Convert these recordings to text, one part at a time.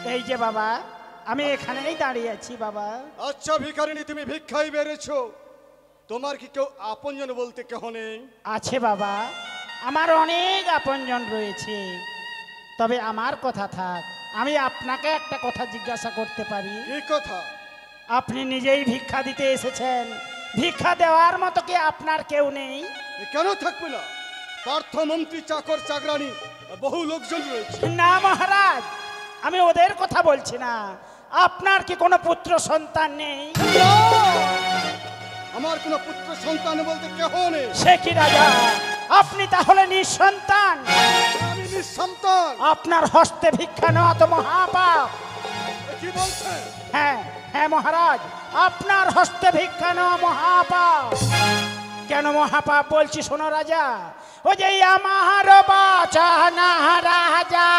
এই যে বাবা, আমি এখানেই দাঁড়িয়ে আছি বাবা। আচ্ছা ভিখারিনী, তুমি ভিক্ষাই বেড়েছো, তোমার কি কেউ আপনজন বলতে কেহ নেই? আছে বাবা, আমার অনেক আপনজন রয়েছে, তবে আমার কথা থাক, আমি আপনাকে একটা কথা জিজ্ঞাসা করতে পারি? কি কথা? আপনি নিজেই ভিক্ষা দিতে এসেছেন, ভিক্ষা দেওয়ার মতো কি আপনার কেউ নেই? কেন থাকবে না? পার্থ মন্ত্রী, চাকর চাকরানি বহু লোকজন রয়েছে। না মহারাজ, আমি ওদের কথা বলছি না। আপনার কি কোনো পুত্র সন্তান নেই? আমার কোনো পুত্র সন্তান বলতে কেহ নেই। সে কি রাজা, আপনি তাহলে নিঃসন্তান? আমি নিঃসন্তান। আপনার হস্তে ভিক্ষা নেওয়া তো মহাপাপ। কি বলছেন? হ্যাঁ হ্যাঁ মহারাজ, আপনার হস্তে ভিক্ষা নেওয়া মহাপাপ। কেন মহাপাপ বলছি শোনো রাজা। ও যে আমার বাচনা রাজা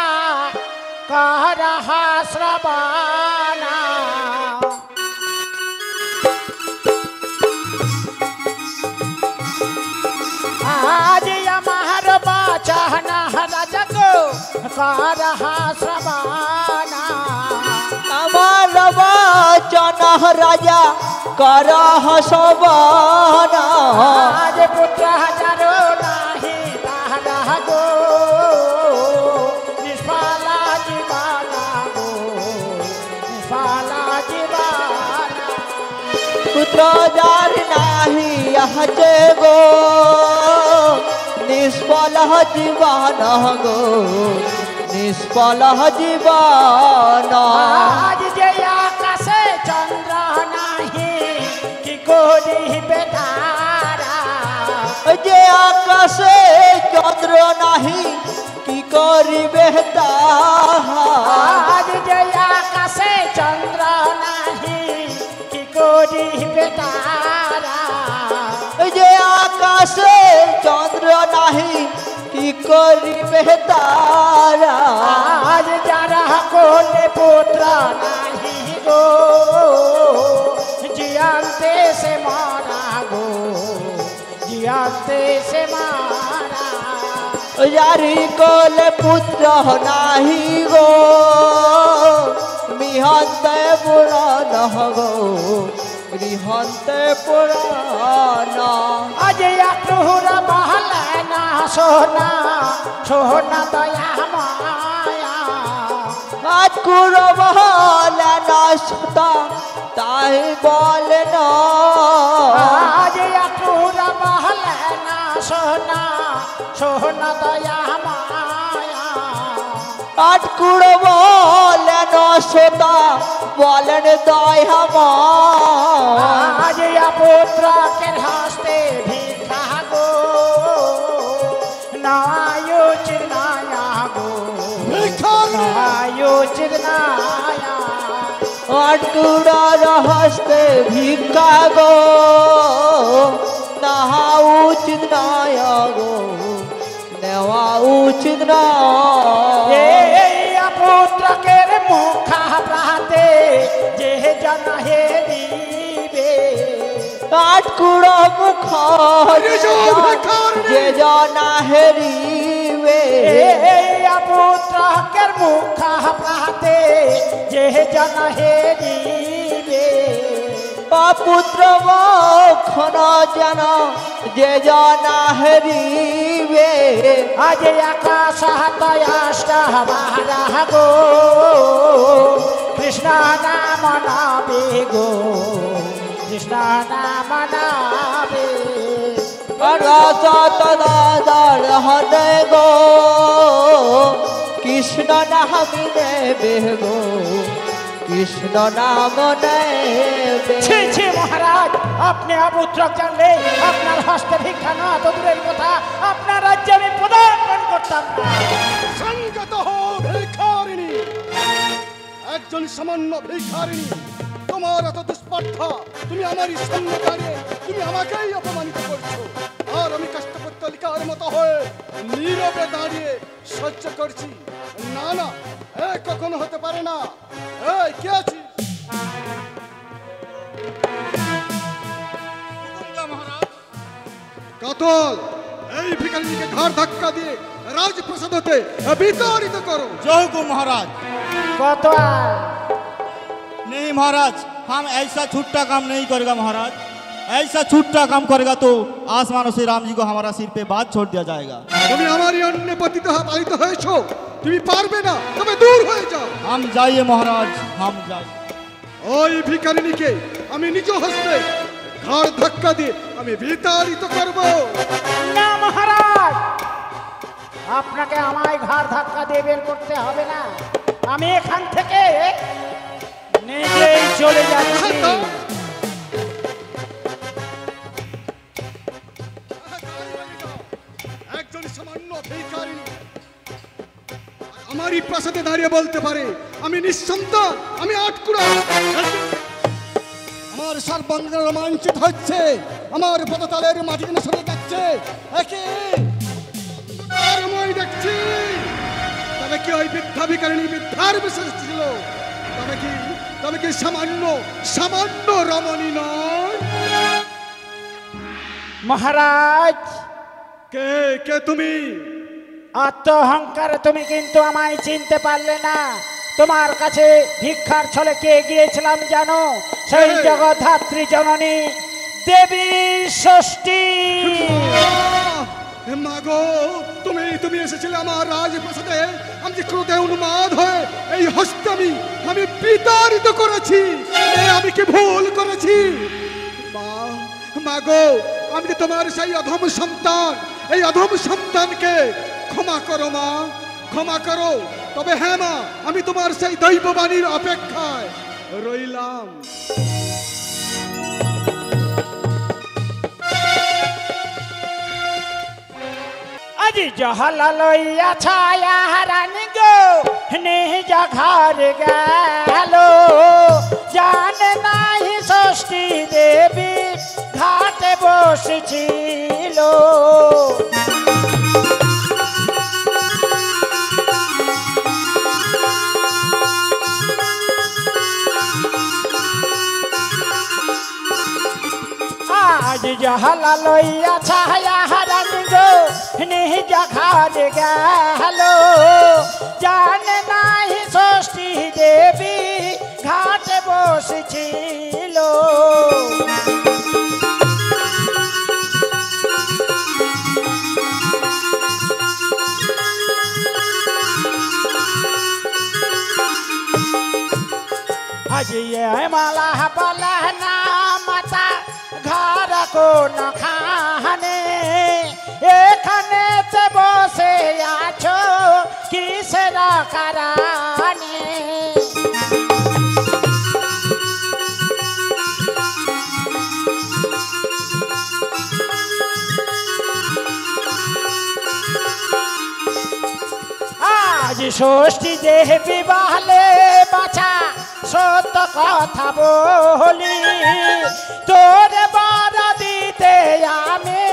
করহা শ্রবণা, আজ আমার বাচনা রাজা গো করহা শ্রবণা। আমার বাচনা রাজা করহ শ্রবণা। আজ পুত্র হাজারো নাহি তাহারা গো নিষ্ফলা জীবনা গো নিষ্ফলা জীবনা। পুত্র যার নাহি আহছে গো নিষ্ফল জীবন গো নিষ্ফল জীবন। আজ যে আকাশে চন্দ্র নাহি কি করিবে তারা, যে আকাশে চন্দ্র নাহি কি করিবে তাহা। আজ যে আকাশে চন্দ্র নাহি কি করিবে তারা, যে আকাশে চন্দ্র নাহি কি করিবে তারা। আজ যারা কোলে পুত্র নাহি গো জিয়ান্তে সে মারা গো জিয়ান্তে সে মারা। যারি কোলে পুত্র নাহি গো মিহন্তে পুরাণ গো গৃহন্তে পুরাণ। আজ আক্রুরা বহলে না সোনা সোনা দয়া মায়া। আজ কুড়ো বলে না সুতা তাই বলে না। আজ আক্রুরা বহলে না সোনা সোনা দয়া মায়া। আজ কুড়ো বলে না সুতা বলেন দয়া মায়া। আজ পুত্র কে হস্তে ভিক্ষা গো নায়ো চিরনায়া গো নায়ো চিরনায়া। আটকুড়ার হস্তে ভিক্ষা গো নেওয়া উচিত নয় গো নেওয়া উচিত নয়। পুত্র কে মুখা প্রাতে যে জন হে দিবে, আটকুড়ো মুখ যে জনা হেরিবে। পুত্র কে মুখা প্রাতে যে জন হে দিবে। পুত্র মখন যেন যে জনা হেরিবে। আজ আকাশ হাতয়াষ্ট বারা গো কৃষ্ণ নাম নাবে গো কৃষ্ণ নাম নাবে। রসত দাদর হদে গো কৃষ্ণ নাম নেবে গো কৃষ্ণ নাম নেবে। ছি ছি মহারাজ, আপনি অপুত্র জানলে আপনার হস্তে ভিক্ষা না তো দূরের কথা, আপনার রাজ্যে আমি পদার্পণ করতাম না। সংগত হও ভিখারিণী, একজন সামান্য ভিখারিণী, তোমার এত দুষ্পাঠা, তুমি আমারই সামনে দাঁড়িয়ে তুমি আমাকেই অপমানিত করছো, আর আমি কষ্টপত্তলিকার মতো হয়ে নীরবে দাঁড়িয়ে সহ্য করছি। না না, এ কখনো হতে পারে না। এই কে আছিস? কাতল, এই ভিখারিণীকে ঘাড় ধাক্কা দিয়ে রাজপ্রাসাদ হতে বিতাড়িত করো। জয় গো মহারাজ। কত আয়? नहीं महाराज, हम ऐसा छुट्टा काम नहीं करेगा महाराज। ऐसा छुट्टा काम करेगा तो आसमानों से राम जी को हमारा सिर पे बात छोड़ दिया जाएगा। তুমি আমারই অন্য পতিত পালিত হয়েছো, তুমি পারবে না, তবে দূর হয়ে যাও। हम जाइए महाराज, हम जाइए। ওই ভিখারিনীকে আমি নিজ হস্তে ঘাড় ধাক্কা দিয়ে আমি বিতাড়িত করব। না মহারাজ, আপনাকে আমায় ঘাড় ধাক্কা দিয়ে বের করতে হবে না, আমি এখান থেকে নিজেই চলে যাচ্ছি। একজন সামান্য ভিখারিনী আমারই প্রাসাদে দাঁড়িয়ে বলতে পারে আমি নিঃসন্তান, আমি আটকুড়া। আমার সর্বাঙ্গ রোমাঞ্চিত হচ্ছে, আমার পদতলের মাটি যেন সরে যাচ্ছে। একে আর মই দেখছি, তবে কি ওই বৃদ্ধা ভিখারিনী বৃদ্ধার বিশেষ ছিল? তবে কি সামান্য সামান্য রমণী নয়? মহারাজ, কে কে তুমি? আত্ম অহংকারে তুমি কিন্তু আমায় চিনতে পারলে না। তোমার কাছে ভিক্ষার ছলে কে গিয়েছিলাম জানো? সেই জগদ্ধাত্রী জননী দেবী ষষ্ঠী। মাগো, তুমি এসেছিলে আমার রাজপ্রাসাদে। আমি যে ক্রোধে উন্মাদ হয়ে এই হস্তে আমি বিতাড়িত করেছি। আমি কি ভুল করেছি? মাগো, আমি যে তোমার সেই অধম সন্তান, এই অধম সন্তানকে ক্ষমা করো মা, ক্ষমা করো। তবে হ্যাঁ মা, আমি তোমার সেই দৈববাণীর অপেক্ষায় রইলাম। আজি জহলা লইয়া ছায়া হারানি গো নিজ ঘর গেল, জানে নাহি ষষ্ঠী দেবী ঘাটে বসেছিল। আজ জহলা লইয়া ছায়া হারানি গো নিজ ঘর গেল, জানে নাহি ষষ্ঠী দেবী ঘাটে বসেছিল। আজিয়ে মালা বলা না মাতা ঘর কোন খানে, এখানে বসে আছো কিসের কারণে? আজ ষষ্ঠী দেবী বলে বাছা সত্য কথা বলি, তোর বর দিতে আমি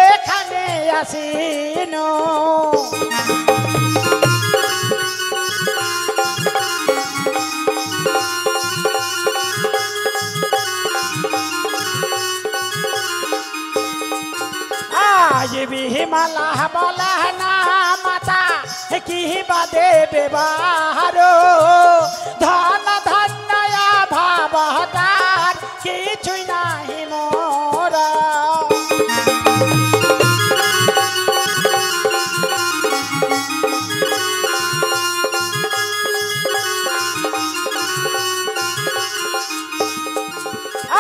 এখানে আসিন। আজ বিহিমালা বলা না মাতা কি বাদে বেবার, ধন ধন্যয়া ভাবতার কিছুই নাহি মোরা।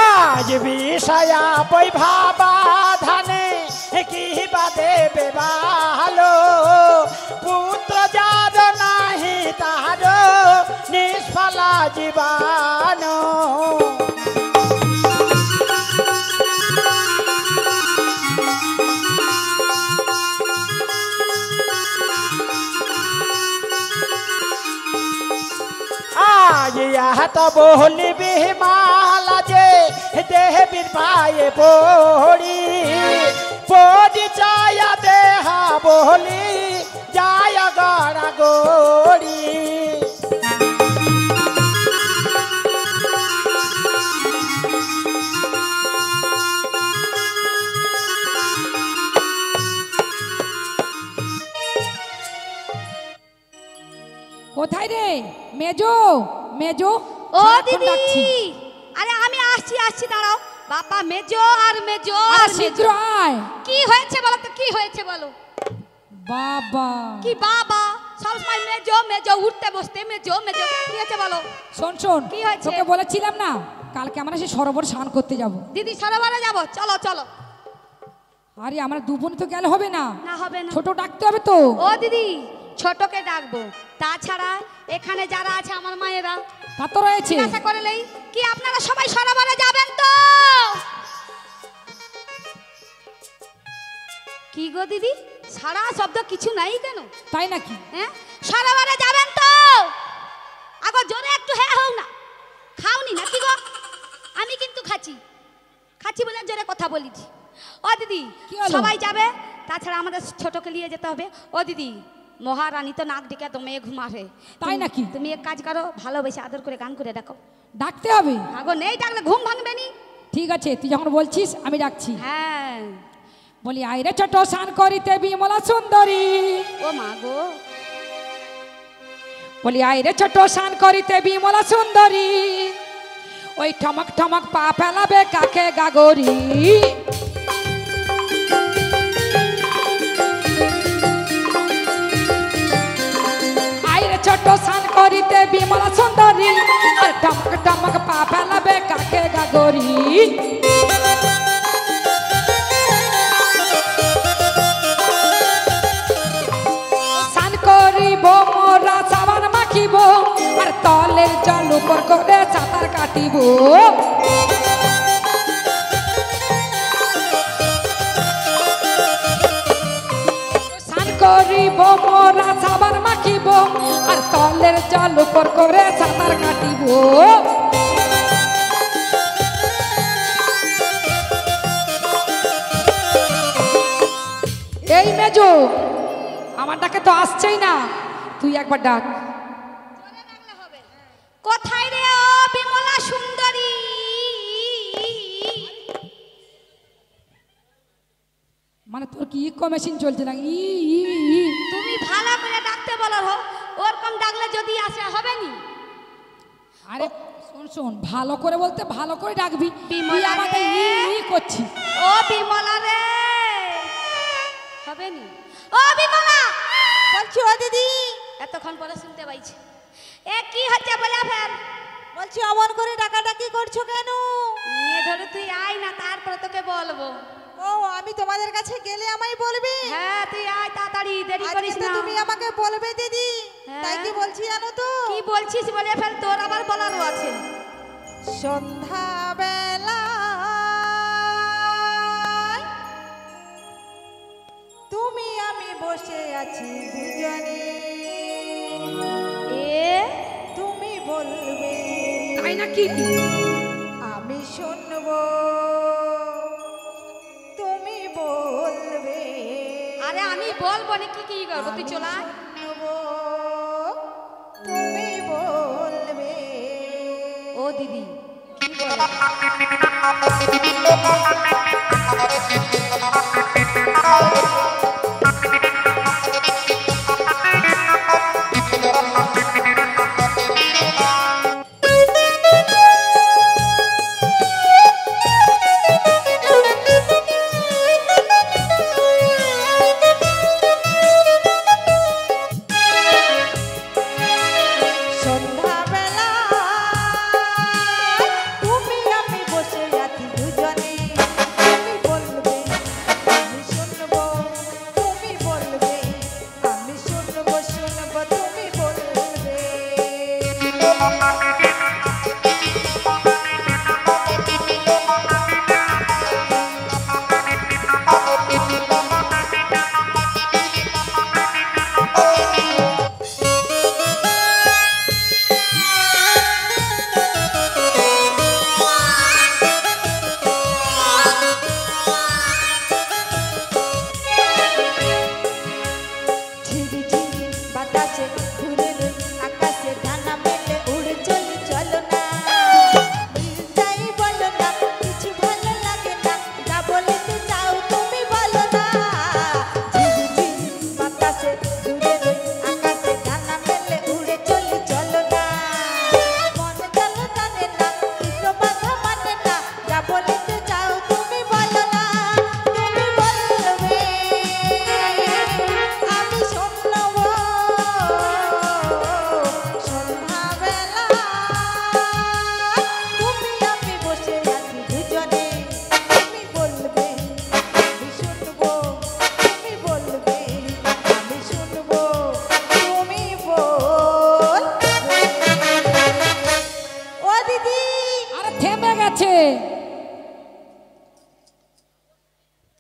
আজ বিষয়া বৈভাবা ধানে কি বাদে বেবালো, পুত্র যার নাহি তাহার নিষ্ফলা জীবান। আজ তো বলিবি মালা যে দেবীর পায়ে পড়ি, পরিচয় দেহ বলি যায় গড়া গড়ি। কোথায় রে মেজো মেজো ও সারাক্ষণ দিদি, ডাকছি। আরে আমি আসছি দাঁড়াও। বাবা মেজো আর মেজো আরে আর শীঘ্র মেজো। আয়। কি হয়েছে বলো তো, কি হয়েছে বলো? বাবা কি বাবা, সবসময় মেজো মেজো, উঠতে বসতে মেজো মেজো, কি হয়েছে বলো? শোন শোন, কি হয়েছে? তোকে বলেছিলাম না কালকে আমরা সে সরোবর স্নান করতে যাব। দিদি সরোবরে যাবো, চলো চলো। আরে আমরা দু বোন তো গেলে হবে না, না হবে না। ছোট ডাকতে হবে তো। ও দিদি, ছোটকে ডাকবো, তাছাড়া এখানে যারা আছে আমার মায়েরা তা তো রয়েছে। জিজ্ঞাসা করলেই কি আপনারা সবাই সরোবরে যাবেন তো? কি গো দিদি, সারা শব্দ কিছু নাই কেন? তাই নাকি? হ্যাঁ, সরোবরে যাবেন তো? আগো জোরে একটু হ্যাঁ হোক না, খাওনি নাকি গো? আমি কিন্তু খাচ্ছি বলে জোরে কথা বলিছি। ও দিদি, কি হলো? সবাই যাবে, তাছাড়া আমাদের ছোটকে নিয়ে যেতে হবে। ও দিদি, মহারানী তো নাক ডেকে তো মেয়ে ঘুমারে। তাই নাকি? তুমি এক কাজ করো, ভালোবেসে আদর করে গান করে ডাকো। ডাকতে হবে? আগো নেই ডাকলে ঘুম ভাঙবে নি। ঠিক আছে, তুই যখন বলছিস আমি ডাকছি। হ্যাঁ, বলি আইরে ছোট স্নান করিতে বিমলা সুন্দরী। ও মা গো, বলি আইরে ছোট স্নান করিতে বিমলা সুন্দরী, ওই ঠমক ঠমক পা ফেলাবে কাকে গাগরি। আইরে ছোট স্নান করিতে বিমলা সুন্দরী, আর ঠমক ঠমক পা ফেলাবে কাকে গাগরি। স্নান করিব মোরা সাবান মাখিব, আর তলের জল উপর করে সাঁতার কাটিব। স্নান করিব মোরা সাবান মাখিব, আর তলের জল উপর করে সাঁতার কাটিব। এই মেজো, আমার ডাকে তো আসছেই না, তুই একবার ডাক। কোথায় রে ও বিমলা সুন্দরী? মানে তোর কি ইকো মেশিন চলছে না? ই ই ই। তুমি ভালো করে ডাকতে বলো হো, ওরকম ডাকলে যদি আসে হবে নি। আরে শোন শোন, ভালো করে বলতে ভালো করে ডাকবি। তুই বিমলা আমাকে রে। ই ই করছিস। ও বিমলা রে, হবে নি? ও বিমলা, বলছি ও দিদি, এতক্ষণ পরে শুনতে পাইছি। এ কি হচ্ছে বলে ফের? বলছি অমন করে ডাকাডাকি করছো কেন? নিয়ে ধরে তুই আয় না, তারপরে তোকে বলবো। ও আমি তোমাদের কাছে গেলে আমায় বলবে? হ্যাঁ তুই আয় তাড়াতাড়ি, দেরি আজকে করিস তো না। তুমি আমাকে বলবে দিদি, হ্যাঁ। তাই কি বলছি জানো তো? কি বলছিস বলে ফের, তোর আবার বলারও আছে। সন্ধ্যা বেলা তুমি আমি বসে আছি দুজনে, এ তুমি বলবে তাই নাকি? আমি শুনবো, তুমি বলবে আরে আমি বলবো না, কি কি করবো, তুই চলা। শুনবো, তুমি বলবে। ও দিদি, কি বলে? সন্ধ্যাবেলা তুমি আমি বসে আছি দুজনে, তুমি বলবে আমি শুনবো, তুমি বলবে আমি শুনবো, শুনবো তুমি বলবে। ঝিরি ঝিরি বাতাসে ঘুরে আকাশে ডানা মেলে উড়ে চলে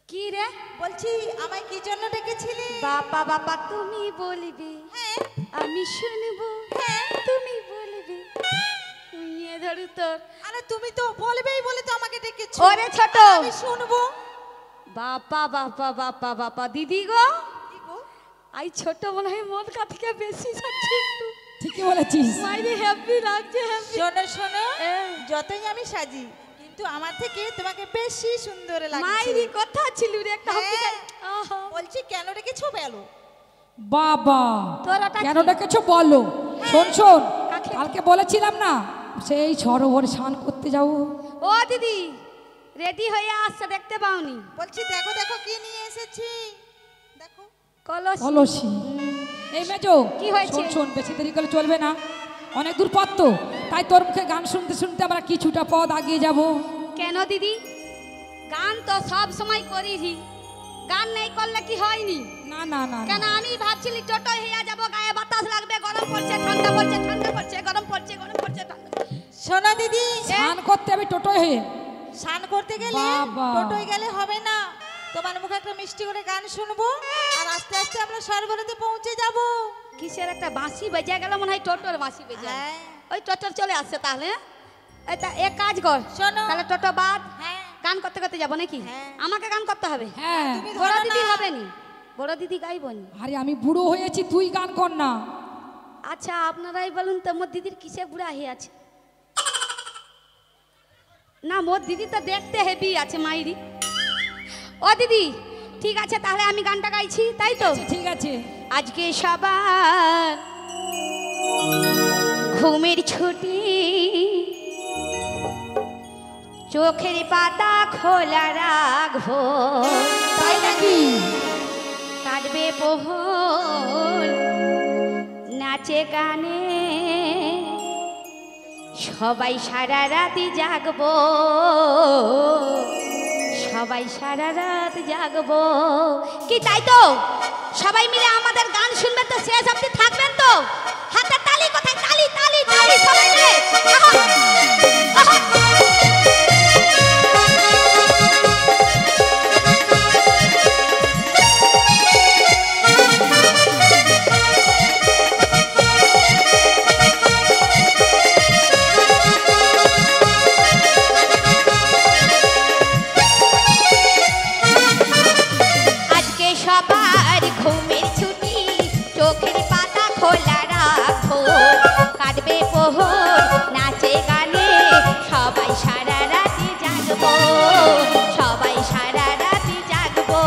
কি রে? বলছি আমায় কি জন্য ডেকেছিলি? বাবা বাবা তুমি বলবে, হ্যাঁ আমি শুনবো, হ্যাঁ তুমি বলবে। উইয়ে ধরু তোর। আরে তুমি তো বলবেই বলে তো আমাকে ডেকেছো। ওরে ছোট, আমি শুনবো। বাবা বাবা বাবা বাবা দিদি গো, কি গো? আই ছোট মনে হয় মন কা থেকে বেশি যাচ্ছে একটু। ঠিকই বলেছিস। মাইরে হ্যাপি লাগছে, হ্যাপি। শোনো শোনো, যতই আমি সাজি কিন্তু আমার থেকে তোমাকে বেশি সুন্দর লাগছে। মাইরি কথা ছিল রে একটা হ্যাপি। হ্যাঁ। আহা, বলছি কেন ডেকেছো বলো? বাবা তোর ওটা কেন কি? ডেকেছো বলো। শোন শোন, কাকে? কালকে বলেছিলাম না সেই সরোবরে স্নান করতে যাবো। ও দিদি রেডি হয়ে আসছে, দেখতে পাওনি? বলছি দেখো দেখো কি নিয়ে এসেছি দেখো। কলস। কলসি। এই মেজো কি হয়েছে? শোন শোন, বেশি দেরি করে চলবে না, অনেক দূর পথ তো, তাই তোর মুখে গান শুনতে শুনতে আমরা কিছুটা পথ আগিয়ে যাব। কেন দিদি? গান তো সব সময় করিহি, গান নেই করলে কি হয়নি? না না না না। কেন আমি ভাবছিলি টোটো হইয়া যাব, গায়ে বাতাস লাগবে, গরম পড়ছে ঠান্ডা পড়ছে, ঠান্ডা পড়ছে গরম পড়ছে, গরম পড়ছে ঠান্ডা। শোনো দিদি, স্নান করতে আমি টোটোয় হয়ে। স্নান করতে গেলে বাবা। টোটোয় গেলে হবে না, তোমার মুখে একটা মিষ্টি করে গান শুনবো আর আস্তে আস্তে আমরা সরবরাতে পৌঁছে যাব। কিসের একটা বাঁশি বেজে গেল, মনে হয় টোটোর বাঁশি বেজে গেল। হ্যাঁ। ওই টোটোর চলে আসছে তাহলে। এটা এক কাজ কর, শোনো। তাহলে টোটো বাদ, হ্যাঁ গান করতে করতে যাবো নাকি? হ্যাঁ। আমাকে গান করতে হবে? হ্যাঁ। তুমি বড় ধরো দিদি না। হবে নি, বড় দিদি গাইবো নি। আরে আমি বুড়ো হয়েছি, তুই গান কর না। আচ্ছা আপনারাই বলুন তো, মোর দিদির কিসে বুড়া হয়ে আছে? না মোর দিদি তো দেখতে হেভি আছে মাইরি। ও দিদি ঠিক আছে, তাহলে আমি গানটা গাইছি, তাই তো? ঠিক আছে। আজকে সবার ঘুমের ছুটি, চোখের পাতা খোলা রাখবো, তাই নাকি? কাটবে পোহর নাচে গানে, সবাই সারা রাতি জাগবো, সবাই সারা রাত জাগবো। কি তাই তো? সবাই মিলে আমাদের গান শুনবেন তো, শেষ অবধি থাকবেন তো? হাতে তালি, কোথায় তালি তালি তালি, সবাই মিলে আহা, আহা। আজকে সবার ঘুমের ছুটি, চোখের পাতা খোলা রাখো, কাটবে পোহর নাচে গানে, সবাই সারা রাতি জাগবো, সবাই সারা রাতি জাগবো।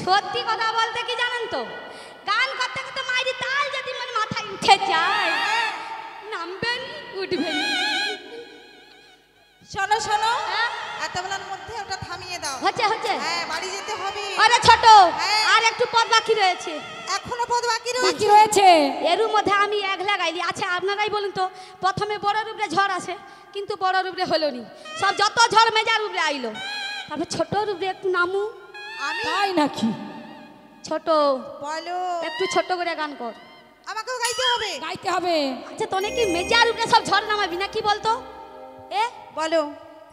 সত্যি কথা বলতে কি জানেন তো, গান করতে করতে মাইরি তাল যদি মানে মাথায় উঠে যায়, নামবেন উঠবেন। শোনো শোনো, হ্যাঁ? এত বেলার মধ্যে ওটা থামিয়ে দাও। হচ্ছে হচ্ছে। হ্যাঁ, বাড়ি যেতে হবে। আরে ছোট, হ্যাঁ। আর একটু পথ বাকি রয়েছে। এখনো পথ বাকি বাকি রয়েছে। রয়েছে। এর মধ্যে আমি একলা গাইলি। আচ্ছা আপনারাই বলুন তো, প্রথমে বড় রূপে ঝড় আসে, কিন্তু বড় রূপে হলো নি, সব যত ঝড় মেজার রূপে আইলো, তারপর ছোট রূপে একটু নামু। আমি তাই নাকি? ছোট, বলো, একটু ছোট করে গান কর। আমাকেও গাইতে হবে। গাইতে হবে। আচ্ছা তোনে কি মেজার রূপে সব ঝড় নামাবি না কি বলতো? এ বলো,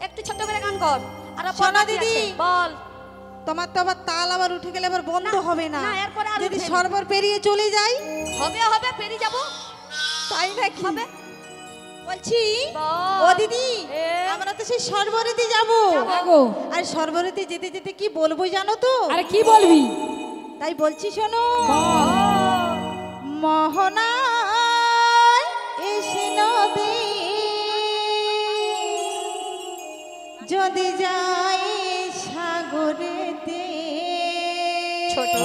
একটু ছোট করে গান কর। আর শোনো দিদি। বল। তোমার তো আবার তাল আবার উঠে গেলে আবার বন্ধ না, হবে না। না, এরপরে আর যদি উঠবে না। সরবর পেরিয়ে চলে যাই, হবে হবে, পেরিয়ে যাবো। তাই নাকি? হবে। বলছি, বল। ও দিদি, এ? আমরা তো সেই সরবরেতে যাব। হ্যাঁ গো। আর সরবরেতে যেতে যেতে কি বলবো জানো তো? আরে কি বলবি? তাই বলছি শোনো। বল। মোহনায় এসে নদী যদি যায় সাগরেতে, ছোট।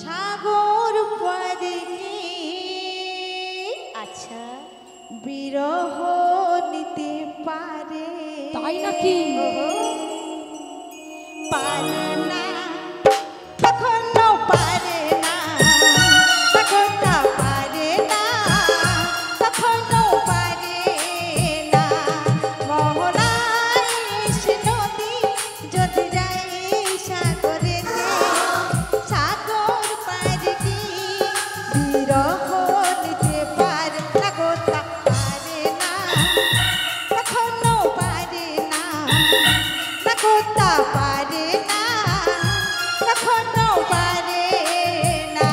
সাগর পারে গিয়ে আচ্ছা বিরহ নিতে পারে। তাই নাকি? পারে না, কখনো পারে না, কখনো পারে না, কখনো পারে না। মোহনায় এসে নদী যদি যায় সাগরেতে, সাগর পারে গিয়ে বিরহ নিতে পারে না গো, তা পারে না, কখনো পারে না, না গো, তা পারে না, কখনো পারে না।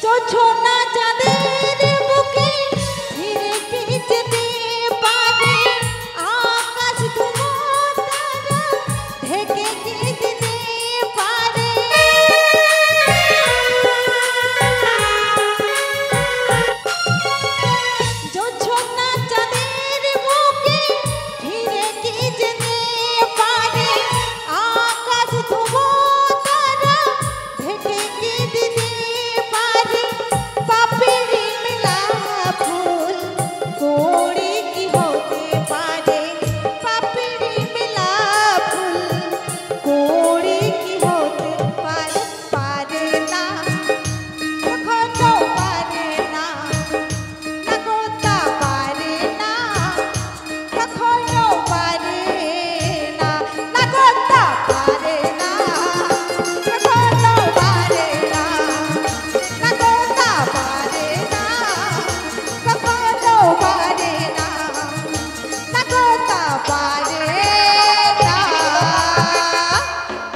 জোছনা চাঁদের বুকে ধীরে ভিজতে পারে, আকাশ ধুমো তারা ঢেকে দিতে পারে। জোছনা চাঁদের বুকে ধীরে ভিজতে পারে, আকাশ ধুমো তারা ঢেকে দিতে পারে। পাপড়ি মেলা ফুল কোড়ে কি হতে পারে, পাপড়ি মেলা ফুল কোড়ে কি হতে পারে। পারে না, কখনো পারে না, না গো, তা পারে না, কখনো পারে না, না গো, তা পারে না, কখনো পারে না, না গো, তা পারে না, কখনো পারে না, না গো, তা পারে না,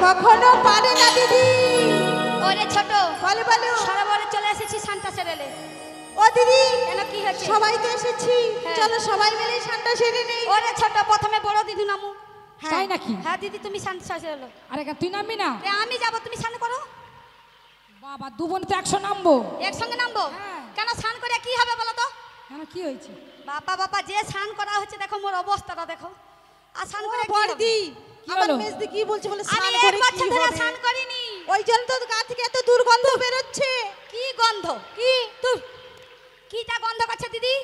কখনো পারে না দিদি। ওরে ছোট, বলো বলো। সরোবরে চলে এসেছি শান্তা সেরেলে। ও দিদি, কেন কি হয়েছে? সবাই তো এসেছি, হ্যাঁ। চলো সবাই মিলে শান্তা সেরে নেই। ওরে ছোট, প্রথমে বড় দিদি নামু। তাই নাকি? হ্যাঁ দিদি, তুমি শান্তা সেরেলো। আরে তুই নামবি না? আমি যাবো, তুমি স্নান করো। বাবা, দু বোন তো 100 নামবো। একসঙ্গে নামবো? হ্যাঁ। কেন, স্নান করে কি হবে বলো তো? কেন, কি হয়েছে? বাবা বাবা, যে স্নান করা হচ্ছে দেখো, মোর অবস্থাটা দেখো। আর স্নান করে কি হবে? বড়দি, কি আমার হলো? মেজদি কি বলছে বলে আমি স্নান এক করে বছর কি ধরে হবে? স্নান করিনি। ওই জন্য তো গা থেকে এত দুর্গন্ধ বেরোচ্ছে। কি গন্ধ? কি তুই কিটা গন্ধ করছে দিদি?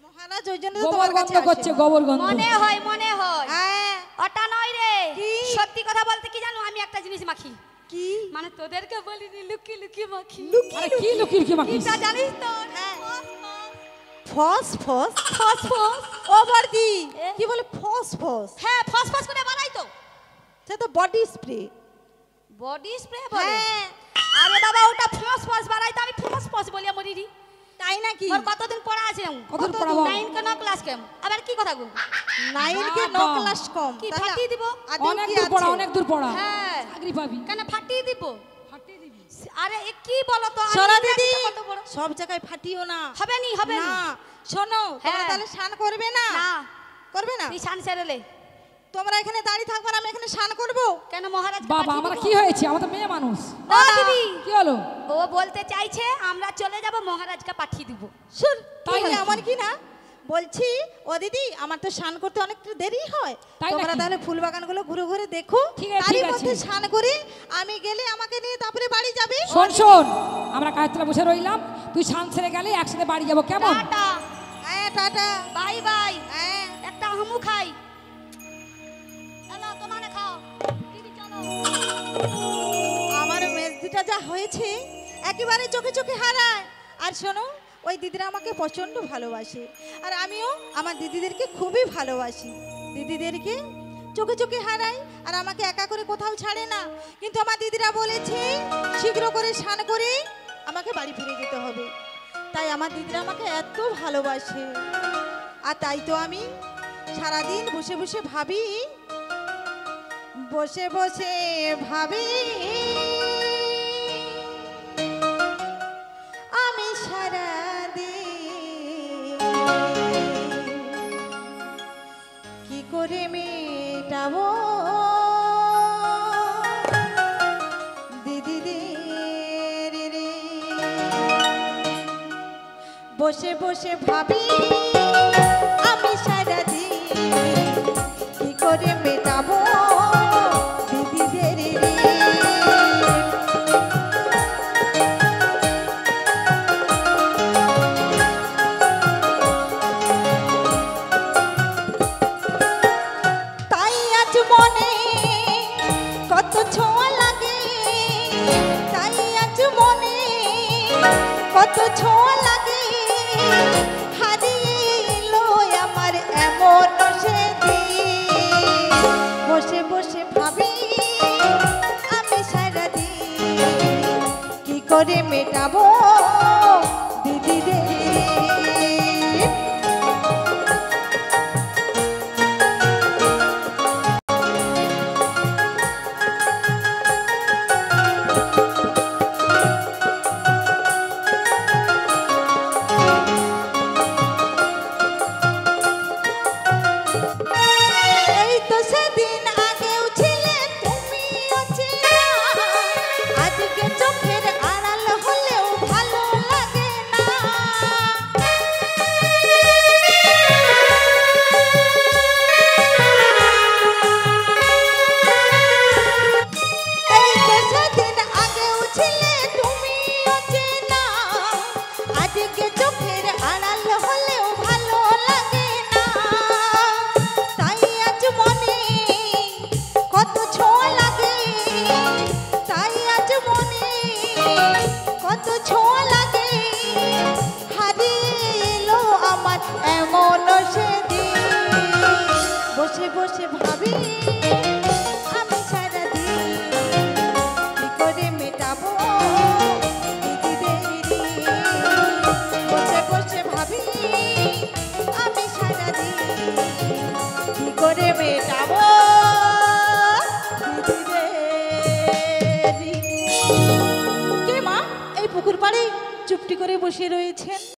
মহারাজ ওই জন্য তো গোবর তোমার কাছে গন্ধ করছে, আসে। গোবর গন্ধ। মনে হয় মনে হয়। হ্যাঁ, ওটা নয় রে। কি? সত্যি কথা বলতে কি জানো, আমি একটা জিনিস মাখি, কি? মানে তোদেরকে বলিনি, লুকি লুকি মাখি। আরে কি লুকিয়ে লুকিয়ে মাখিস? কিটা জানিস তো? হ্যাঁ। ফস ফস, ফসফস। ও বড়দি, এ? কি বলে ফস ফস? হ্যাঁ, ফসফস করে বানাই তো। সে তো বডি স্প্রে। বডি স্প্রে বলে? হ্যাঁ। আরে বাবা, ওটা ফসফস বানাই তো, আমি ফসফস বলি মরিরি। তাই নাকি? ওর কতদিন পড়া আছে? কতদিন পড়াবো? 9 কে 9 ক্লাস কেম? আবার কি কথা গো? 9 কে 9 ক্লাস কম। কি তাহলে ফাটিয়ে দিব? আদেও অনেক কি দূর পড়া, আছে? অনেক দূর পড়া। হ্যাঁ। চাকরি পাবি। কেন ফাটিয়ে দিব? ফাটিয়ে দিবি। আরে এ কি বলো তো? আমি শোনো দেখি দিদি, তো কত বড়। সব জায়গায় ফাটিও না। হবে নি, হবে না নি। শোনো, তোমরা হ্যাঁ। তাহলে স্নান করবে না? না। করবে না? তুই শান সেরেলে। তোমরা এখানে দাঁড়িয়ে থাকবে আর আমি এখানে স্নান করব? কেন মহারাজ? বাবা আমরা কি হয়েছে? আমরা তো মেয়ে মানুষ। না দিদি, কি হলো? ও বলতে চাইছে আমরা চলে যাব, মহারাজকে পাঠিয়ে দিব। শুন, তাই তাই নাকি? আমার কি না বলছি, ও দিদি আমার তো স্নান করতে অনেকটা দেরি হয়। তাই তোমরা নাকি? তাহলে ফুল বাগানগুলো ঘুরে ঘুরে দেখো। ঠিক আছে, তারই ঠিক আছে। মধ্যে স্নান করি, আমি গেলে আমাকে নিয়ে তারপরে বাড়ি যাবে। শোন শোন, আমরা কাজতলা বসে রইলাম, তুই শান সেরে গেলে একসাথে বাড়ি যাবো, কেমন? টাটা, হ্যাঁ টাটা। Bye bye. হ্যাঁ। একটা হামু খাই। এলো তোমারে খাও। দিদি চলো। আমার মেজদিটা যা হয়েছে একেবারে চোখে চোখে হারায়। আর শোনো, ওই দিদিরা আমাকে প্রচণ্ড ভালোবাসে, আর আমিও আমার দিদিদেরকে খুবই ভালোবাসি। দিদিদেরকে চোখে চোখে হারাই, আর আমাকে একা করে কোথাও ছাড়ে না। কিন্তু আমার দিদিরা বলেছে শীঘ্র করে স্নান করে আমাকে বাড়ি ফিরে যেতে হবে। তাই আমার দিদিরা আমাকে এত ভালোবাসে, আর তাই তো আমি সারাদিন বসে বসে ভাবি, বসে বসে ভাবি, আমি সারাদিন কি করে মেটাবো দিদিদের রে। বসে বসে ভাবি, আমি সারাদিন কি করে মেটাবো দিদিদের রে। তাই আজ মনে কত ছোঁয়া লাগে, তাই আজ মনে কত ছোঁয়া লাগে। হারিয়ে এলো আমার এমন সেদিন, বসে বসে ভাবি, আমি সারাদিন কি করে মেটাবো দিদিদের। এই তো সেদিন আগেও ছিলে তুমি অচেনা, আজকে চোখের আড়াল হলেও ভালো লাগে না। এই তো সেদিন আগেও ছিলে তুমি অচেনা, আজকে চোখের আড়াল হলেও ভালো লাগে না। তাই আজ মনে কত ছোঁয়া লাগে, তাই আজ মনে কত ছোঁয়া লাগে। হারিয়ে এলো আমার এমন সেদিন, বসে বসে ভাবি, আমি সারাদিন কি করে মেটাবো দিদিদের ঋণ। বসে বসে ভাবি, আমি সারাদিন কি করে মেটাবো দিদিদের ঋণ। কে মা এই পুকুর পাড়ে চুপটি করে বসে রয়েছেন?